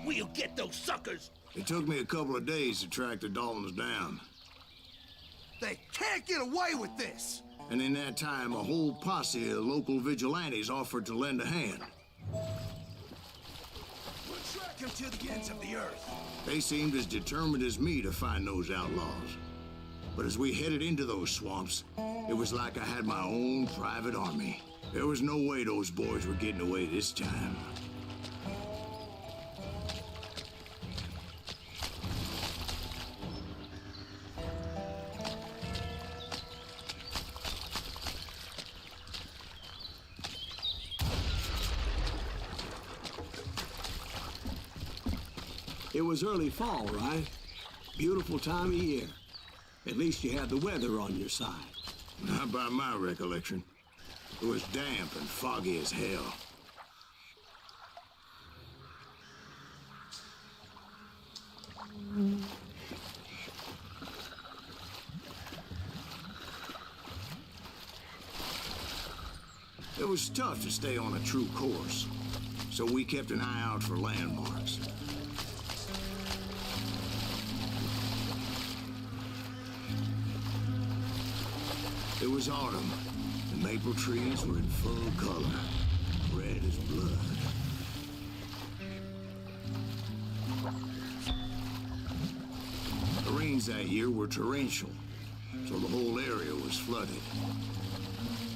We'll get those suckers! It took me a couple of days to track the Daltons down. They can't get away with this! And in that time, a whole posse of local vigilantes offered to lend a hand. We'll track them to the ends of the earth. They seemed as determined as me to find those outlaws. But as we headed into those swamps, it was like I had my own private army. There was no way those boys were getting away this time. It was early fall, right? Beautiful time of year. At least you had the weather on your side. Not by my recollection. It was damp and foggy as hell. It was tough to stay on a true course, so we kept an eye out for landmarks. It was autumn. The maple trees were in full color, red as blood. The rains that year were torrential, so the whole area was flooded.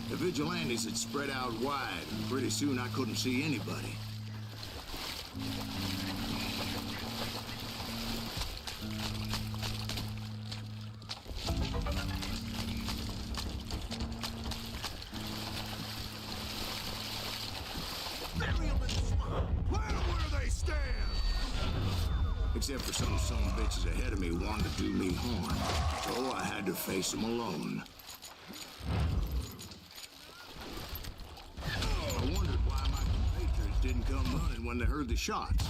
The vigilantes had spread out wide, and pretty soon I couldn't see anybody. Except for some bitches ahead of me wanted to do me harm, so I had to face them alone. I wondered why my compatriots didn't come running when they heard the shots.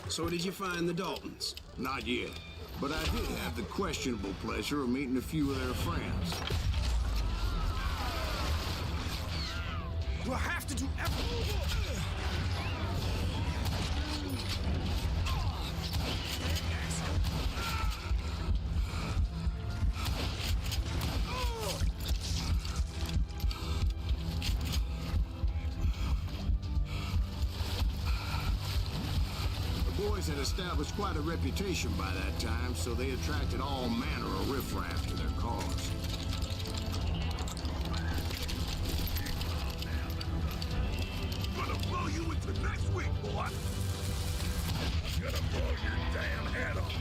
So did you find the Daltons? Not yet, but I did have the questionable pleasure of meeting a few of their friends. We'll have to do everything. Had established quite a reputation by that time, so they attracted all manner of riffraff to their cause. Gonna blow you into next week, boy! I'm gonna blow your damn head off!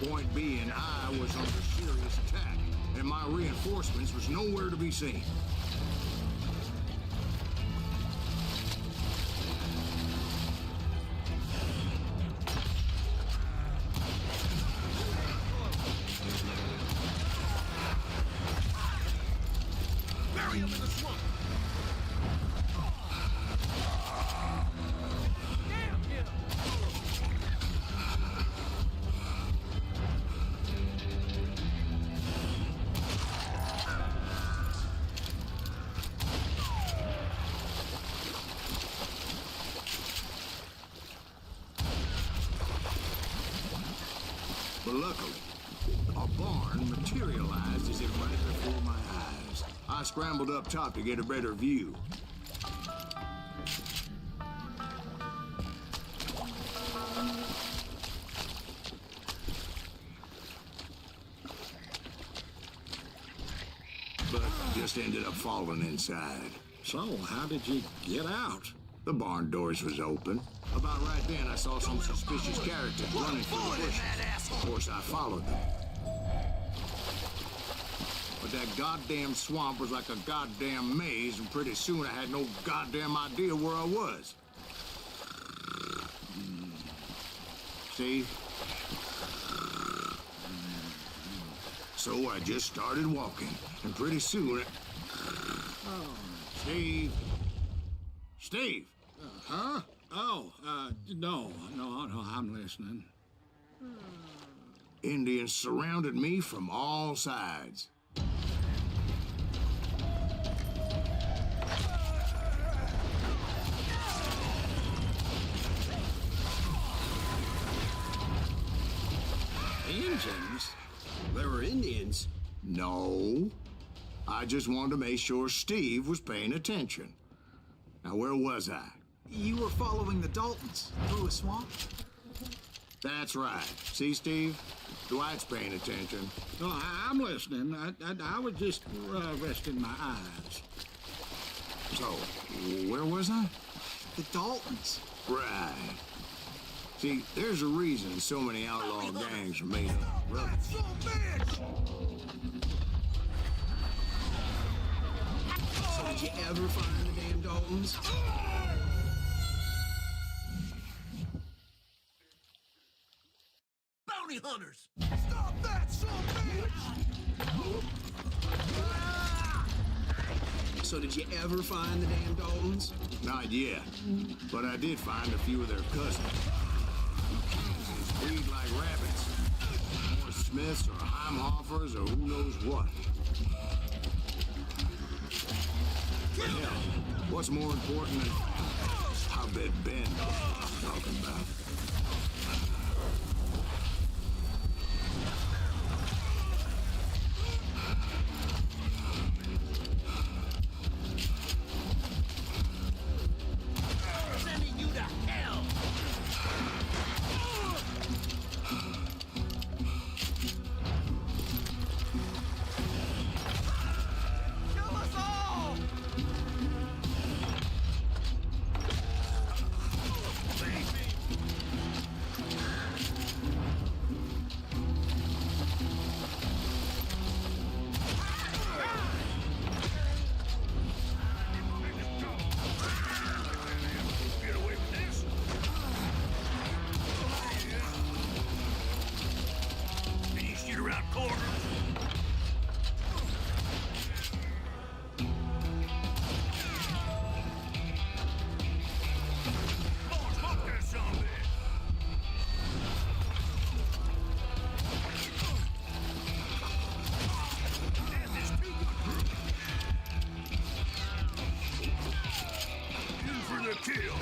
Point being, I was under serious attack, and my reinforcements was nowhere to be seen. Bury him in the swamp! But luckily, a barn materialized as if right before my eyes. I scrambled up top to get a better view. But just ended up falling inside. So, how did you get out? The barn doors was open. About right then, I saw some suspicious characters running through the bushes. Of course, I followed them. But that goddamn swamp was like a goddamn maze, and pretty soon I had no goddamn idea where I was. See? So I just started walking, and pretty soon... Steve? Steve! Huh? Oh, no, I'm listening. Indians surrounded me from all sides. Indians? There were Indians? No. I just wanted to make sure Steve was paying attention. Now, where was I? You were following the Daltons through a swamp? That's right. See, Steve? Dwight's paying attention. Oh, I'm listening. I was just resting my eyes. So, where was I? The Daltons. Right. See, there's a reason so many outlaw gangs are made up of brothers. So did you ever find the damn Daltons? Bounty hunters! Stop that, son bitch! So did you ever find the damn Daltons? Not yet, but I did find a few of their cousins. Kansas breed like rabbits. More Smiths or Heimhoffers or who knows what. But hell, what's more important than I bet Ben knows what I'm talking about. Sending you to hell! Kill us all! Get away with this! Can you shoot around corners? Come on, smoke that son of a bitch! Damn, this too good for you for the kill!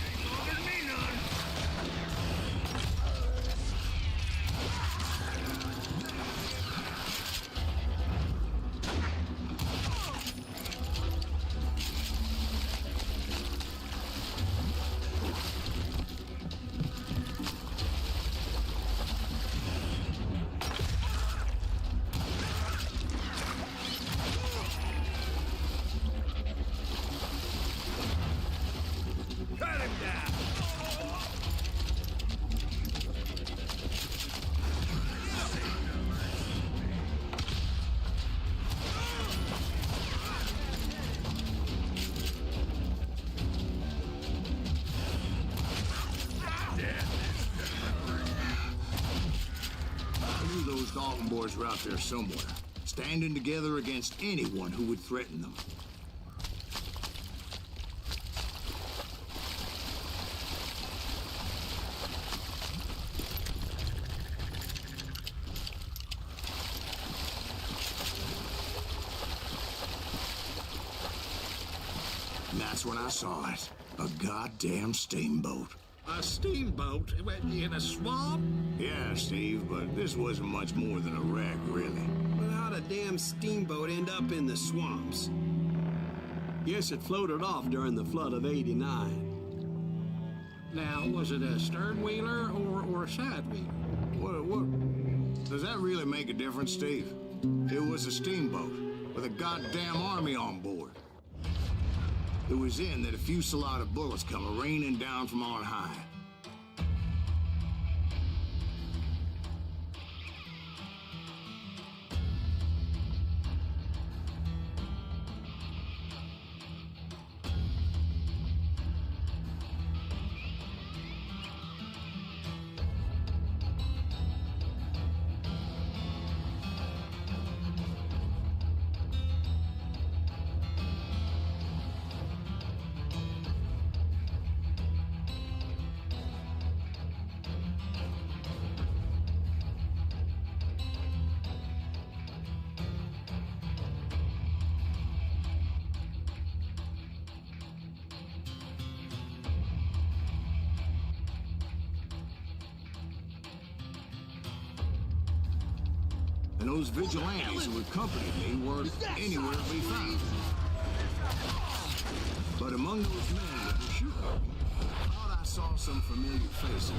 Ain't bothering me none! Cut him down! I knew those Dalton boys were out there somewhere, standing together against anyone who would threaten them. And that's when I saw it. A goddamn steamboat. A steamboat in a swamp? Yeah, Steve, but this wasn't much more than a wreck, really. Well, how'd a damn steamboat end up in the swamps? Yes, it floated off during the flood of '89. Now, was it a stern wheeler or a side wheeler? What? Does that really make a difference, Steve? It was a steamboat with a goddamn army on board. It was in that a fusillade of bullets come raining down from on high. And those vigilantes who accompanied me weren't anywhere to be found. But among those men that were shooting at me, I thought I saw some familiar faces.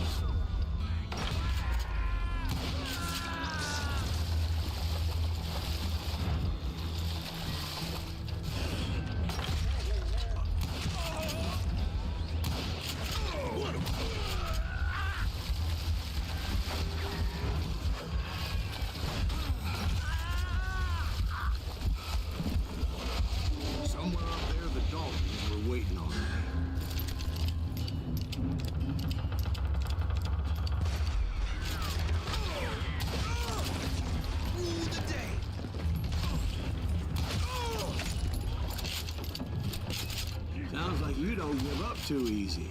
Sounds like you don't give up too easy.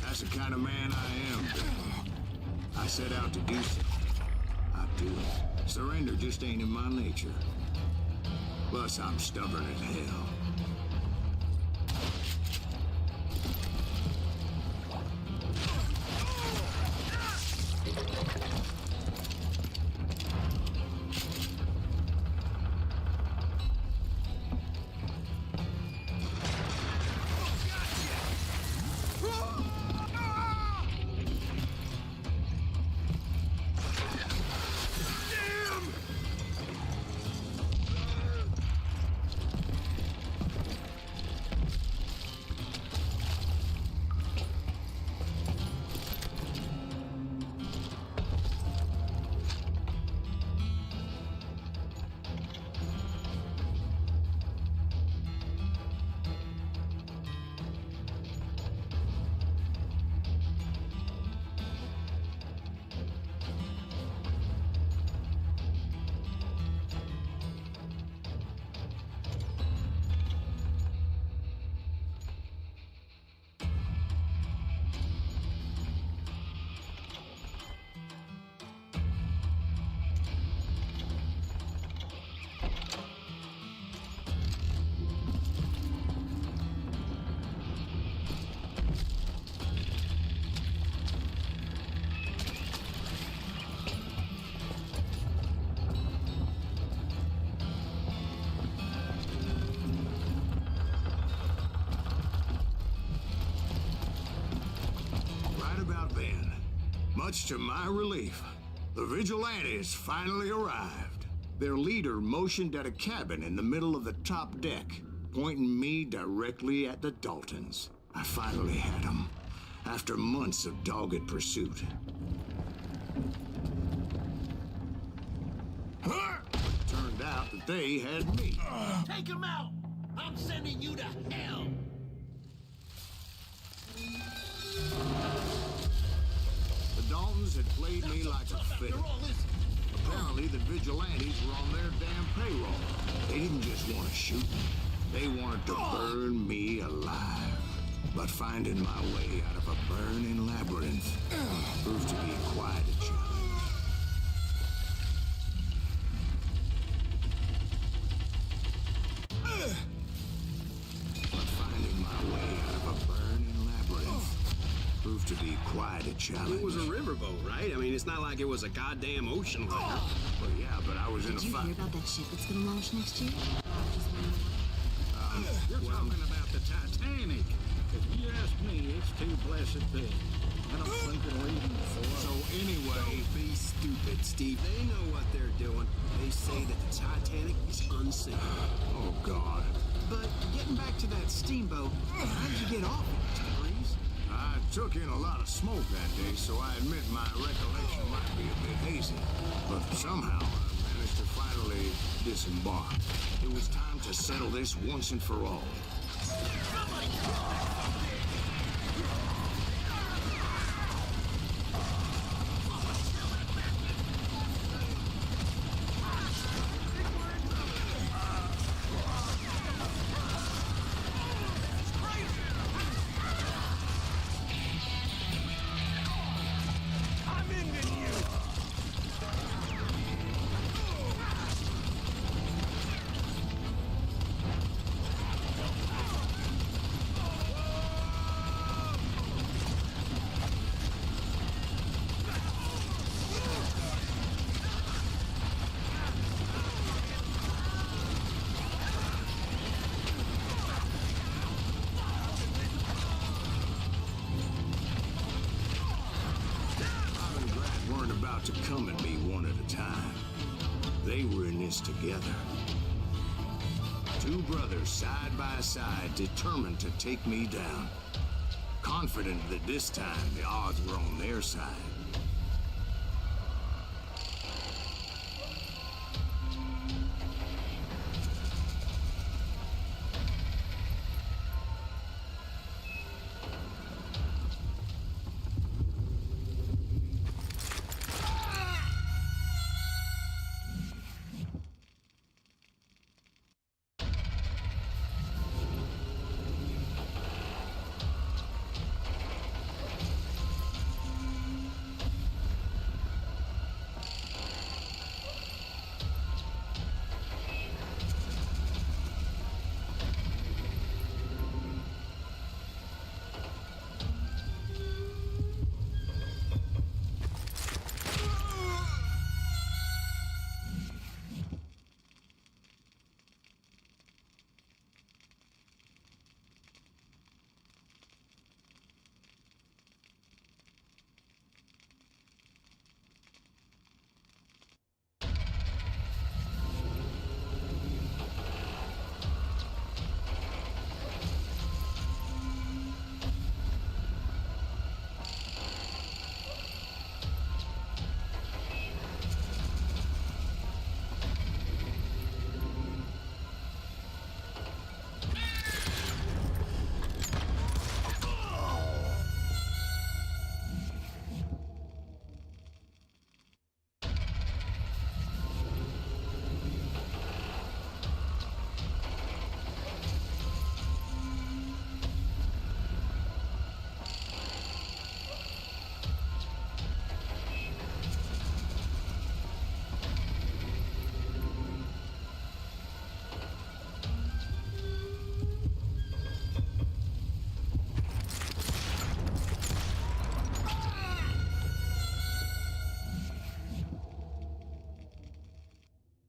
That's the kind of man I am. I set out to do something. I do it. Surrender just ain't in my nature. Plus, I'm stubborn as hell. Much to my relief, the vigilantes finally arrived. Their leader motioned at a cabin in the middle of the top deck, pointing me directly at the Daltons. I finally had them, after months of dogged pursuit. It turned out that they had me. Take him out! I'm sending you to hell! The Daltons had played me like a fiddle. Apparently, the vigilantes were on their damn payroll. They didn't just want to shoot me. They wanted to burn me alive. But finding my way out of a burning labyrinth proved to be quite a challenge. But finding my way out of a burning labyrinth proved to be quite a challenge. It was a riverboat, right? I mean, it's not like it was a goddamn ocean liner. Well, yeah, but I was in a Did you fight. hear about that ship that's gonna launch next year? You're talking about the Titanic. If you ask me, it's too blessed big. I don't think it'll even float. So anyway, Don't be stupid, Steve. They know what they're doing. They say that the Titanic is unsinkable. oh God. But getting back to that steamboat, how did you get off it, Mr. Breeze? I took in a lot of smoke that day, so I admit my recollection might be a bit hazy. But somehow I managed to finally disembark. It was time to settle this once and for all. I'm ending you! I'm glad weren't about to come at me one at a time. They were in this together. Two brothers side by side, determined to take me down. Confident that this time the odds were on their side.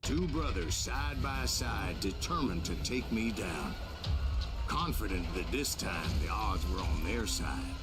Two brothers side by side, determined to take me down. Confident that this time the odds were on their side.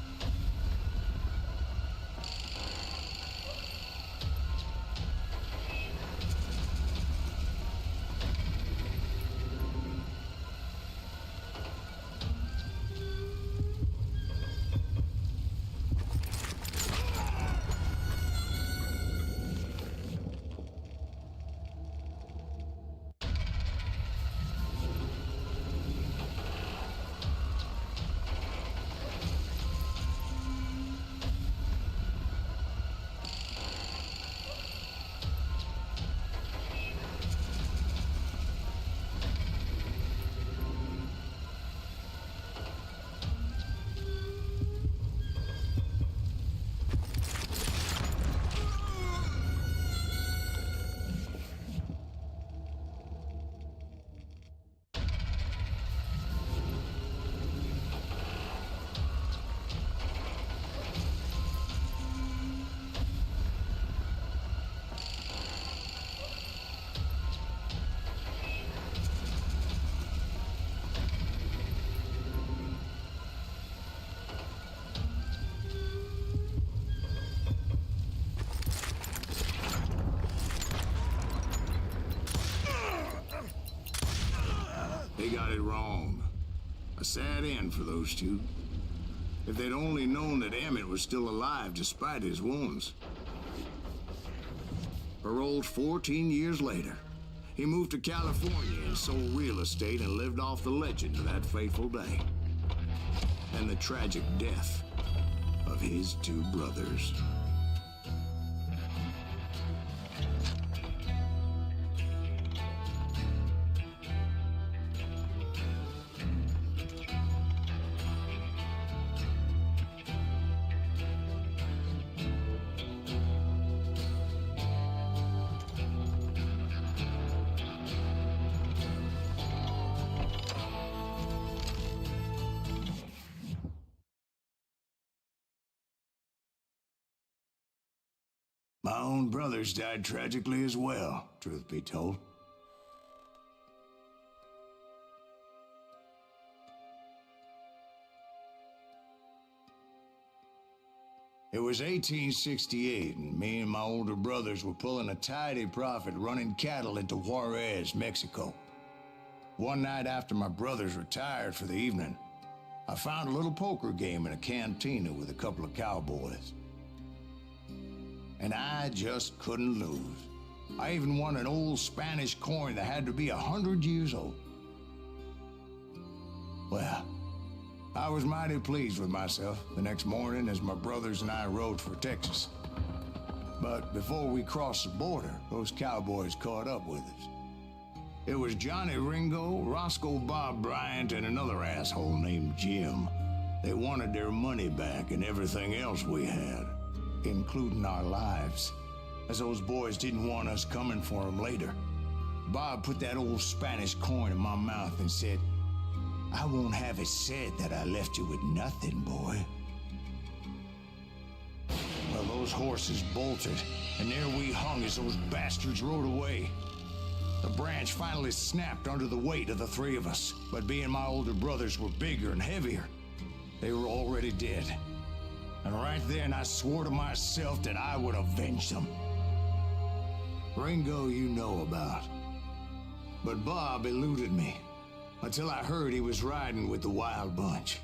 They got it wrong. A sad end for those two. If they'd only known that Emmett was still alive despite his wounds. Paroled 14 years later, he moved to California and sold real estate and lived off the legend of that fateful day. And the tragic death of his two brothers. My own brothers died tragically as well, truth be told. It was 1868, and me and my older brothers were pulling a tidy profit running cattle into Juarez, Mexico. One night after my brothers retired for the evening, I found a little poker game in a cantina with a couple of cowboys. And I just couldn't lose. I even won an old Spanish coin that had to be 100 years old. Well, I was mighty pleased with myself the next morning as my brothers and I rode for Texas. But before we crossed the border, those cowboys caught up with us. It was Johnny Ringo, Roscoe Bob Bryant, and another asshole named Jim. They wanted their money back and everything else we had, including our lives, as those boys didn't want us coming for them later. Bob put that old Spanish coin in my mouth and said, "I won't have it said that I left you with nothing, boy." Well, those horses bolted, and there we hung as those bastards rode away. The branch finally snapped under the weight of the three of us, but being my older brothers were bigger and heavier, they were already dead. And right then I swore to myself that I would avenge them. Ringo you know about. But Bob eluded me until I heard he was riding with the Wild Bunch.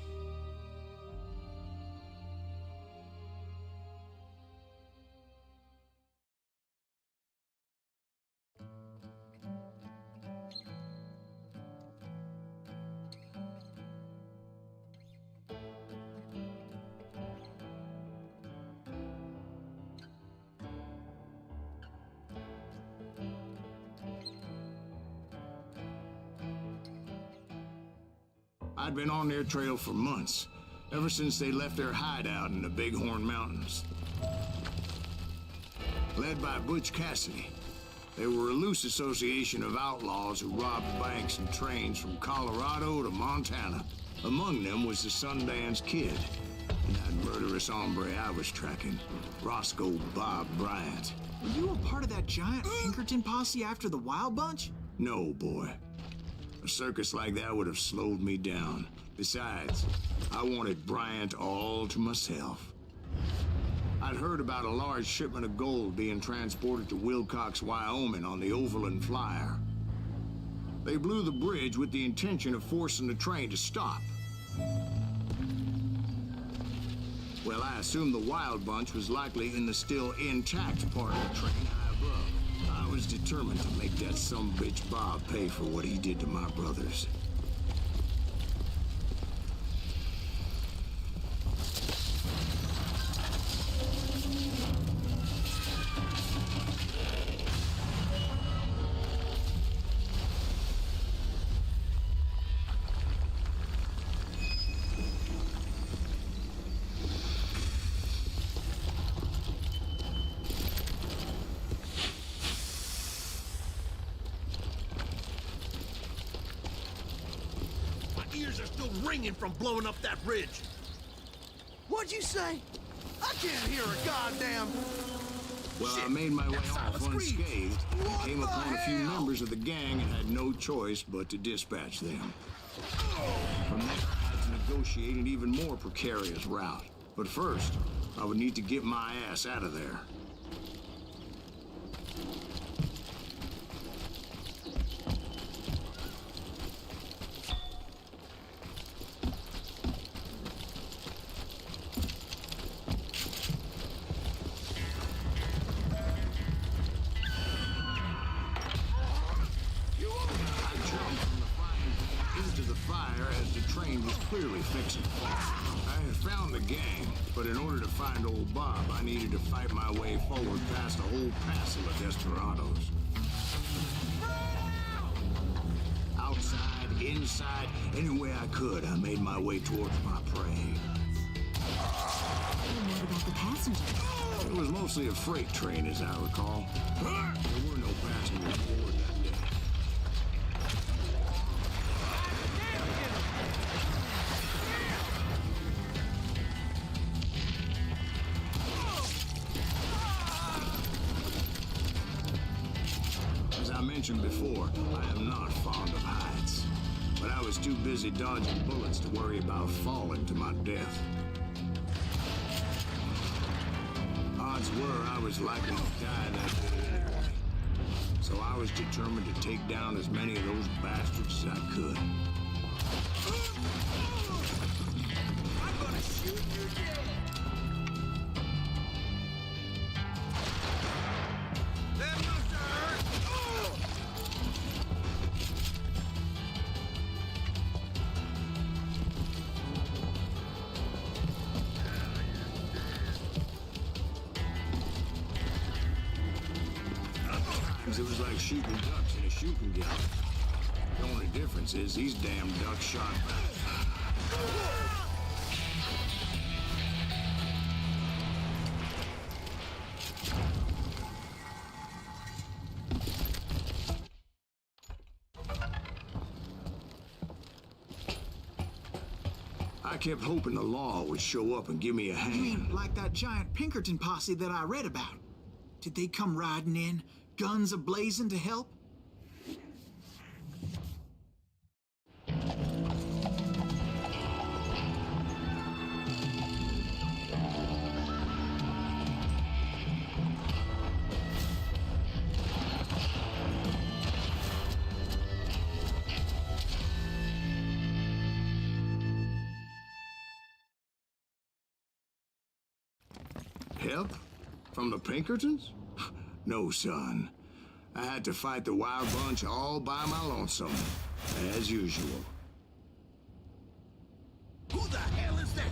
I'd been on their trail for months, ever since they left their hideout in the Bighorn Mountains. Led by Butch Cassidy, they were a loose association of outlaws who robbed banks and trains from Colorado to Montana. Among them was the Sundance Kid, and that murderous hombre I was tracking, Roscoe Bob Bryant. Were you a part of that giant Pinkerton posse after the Wild Bunch? No, boy. A circus like that would have slowed me down. Besides, I wanted Bryant all to myself. I'd heard about a large shipment of gold being transported to Wilcox, Wyoming on the Overland Flyer. They blew the bridge with the intention of forcing the train to stop. Well, I assumed the Wild Bunch was likely in the still intact part of the train high above. I was determined to make that sumbitch Bob pay for what he did to my brothers. Ears are still ringing from blowing up that ridge. What'd you say? I can't hear a goddamn... Well, Shit, I made my way that sound off was screams. unscathed and came What the upon a few hell? members of the gang and had no choice but to dispatch them. From there, I had to negotiate an even more precarious route. But first, I would need to get my ass out of there. train was clearly fixing to fall. I had found the gang, but in order to find old Bob, I needed to fight my way forward past a whole passel of desperados. Outside, inside, any way I could, I made my way towards my prey. What about the passengers? It was mostly a freight train, as I recall. There were no passengers aboard that day. As I mentioned before, I am not fond of heights. But I was too busy dodging bullets to worry about falling to my death. Odds were I was likely to die that day anyway. So I was determined to take down as many of those bastards as I could. I'm gonna shoot you dead! That must have hurt! Oh! It was like shooting ducks in a shooting gallery. The only difference is these damn ducks shot back. I kept hoping the law would show up and give me a hand. You mean like that giant Pinkerton posse that I read about? Did they come riding in, guns a-blazing to help? Help? From the Pinkertons? No, son. I had to fight the wild bunch all by my lonesome, as usual. Who the hell is that?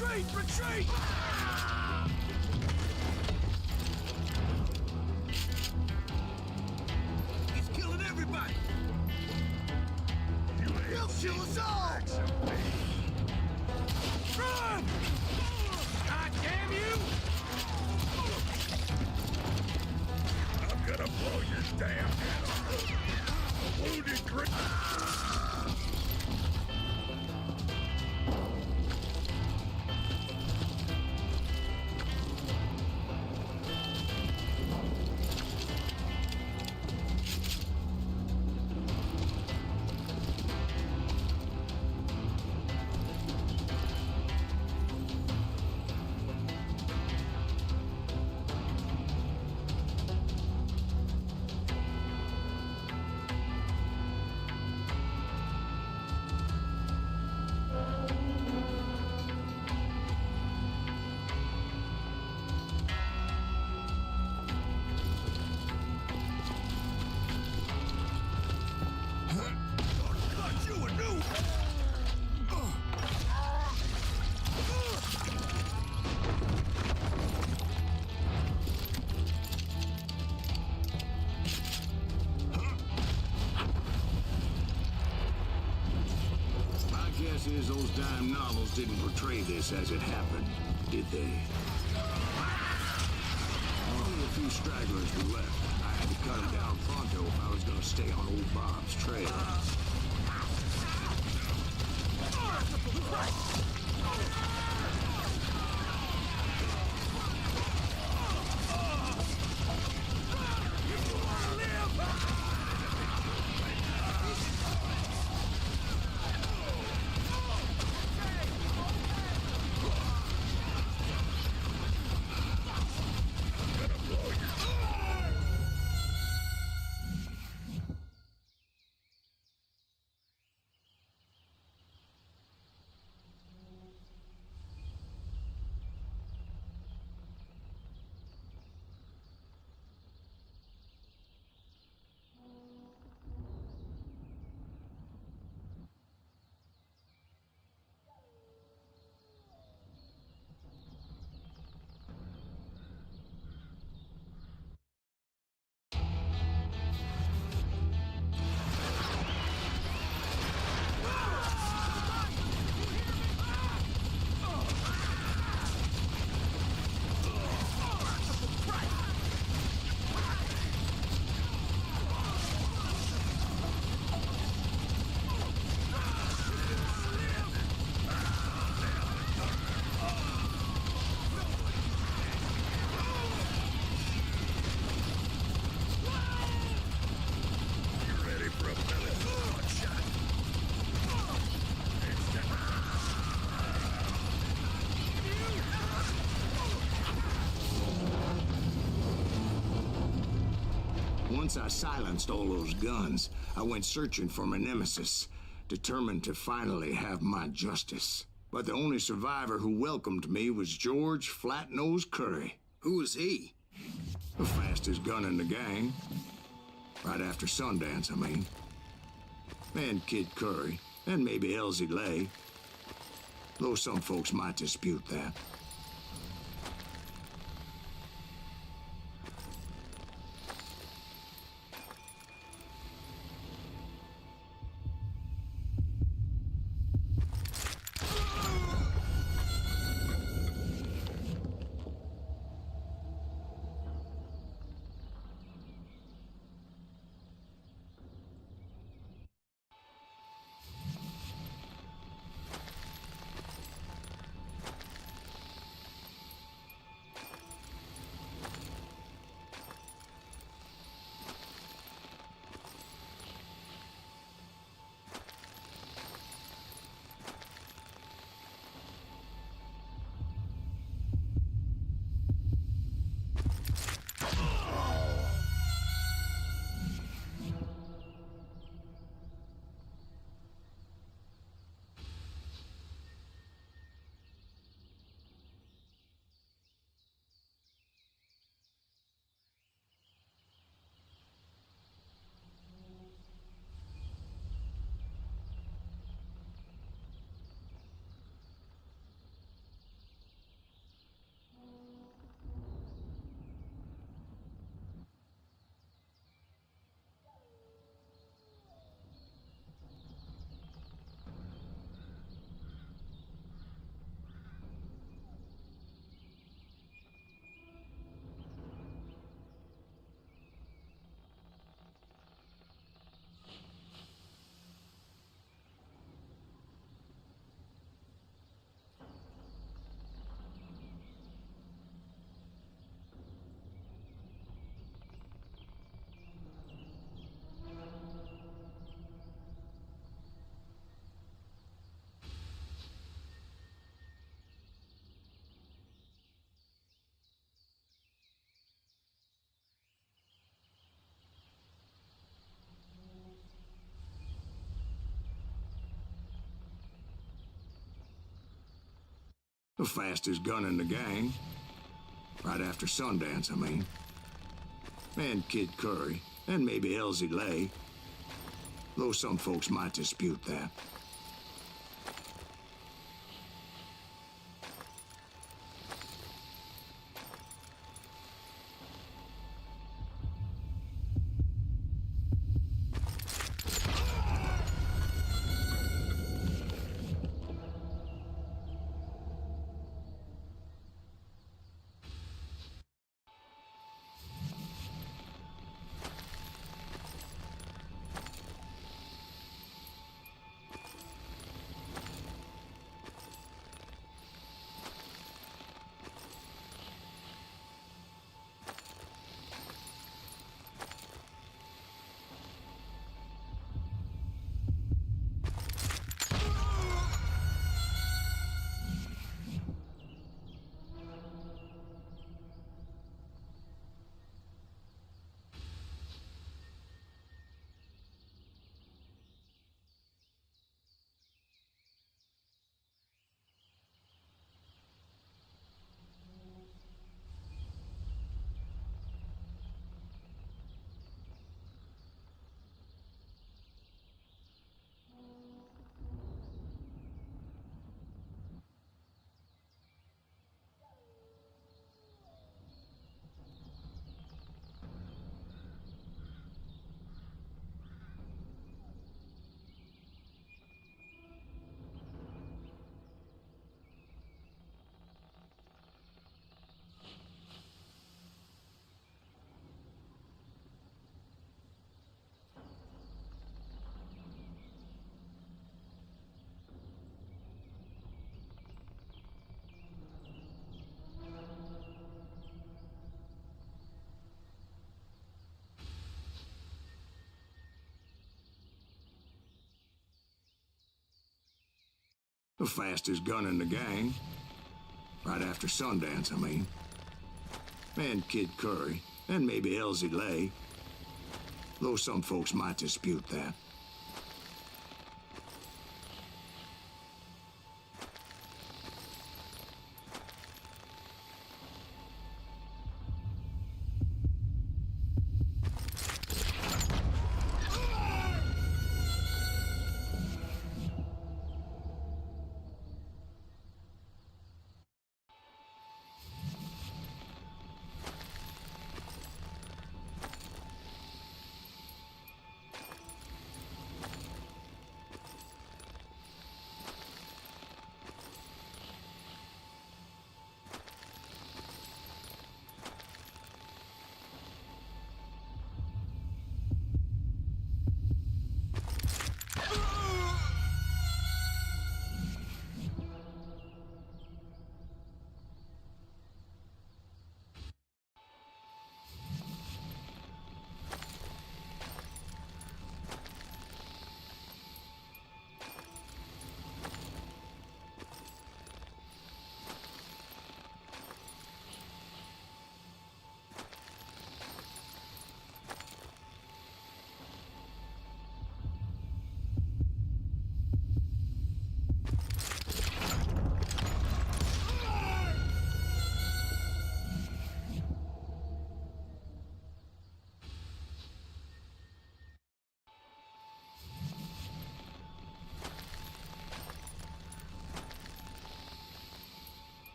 Retreat! Retreat! He's killing everybody! He'll kill us all! Run! God damn you! I'm gonna blow your damn head off! A wounded grit! Is those dime novels didn't portray this as it happened, did they? Only a few stragglers were left. I had to cut them down pronto if I was going to stay on old Bob's trail. Once I silenced all those guns, I went searching for my nemesis, determined to finally have my justice. But the only survivor who welcomed me was George Flat-Nose Curry. Who was he? The fastest gun in the gang. Right after Sundance, I mean. And Kid Curry, and maybe Elsie Lay. Though some folks might dispute that. The fastest gun in the gang. Right after Sundance, I mean. And Kid Curry, and maybe Elsie Lay. Though some folks might dispute that. The fastest gun in the gang. Right after Sundance, I mean. And Kid Curry, and maybe Elsie Lay. Though some folks might dispute that.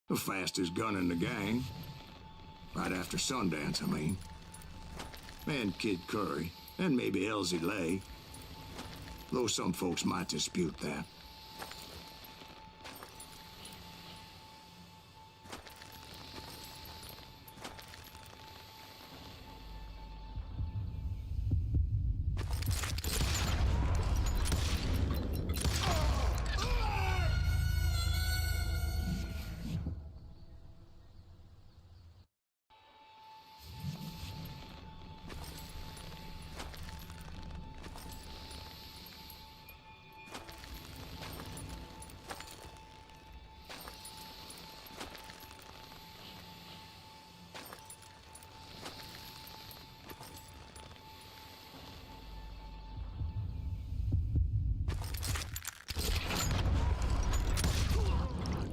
The fastest gun in the gang. Right after Sundance, I mean. And Kid Curry, and maybe Elsie Lay. Though some folks might dispute that.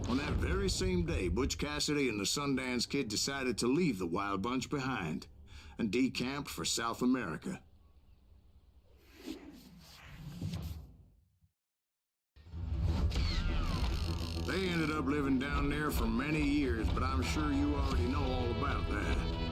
On that very same day, Butch Cassidy and the Sundance Kid decided to leave the Wild Bunch behind and decamped for South America. They ended up living down there for many years, but I'm sure you already know all about that.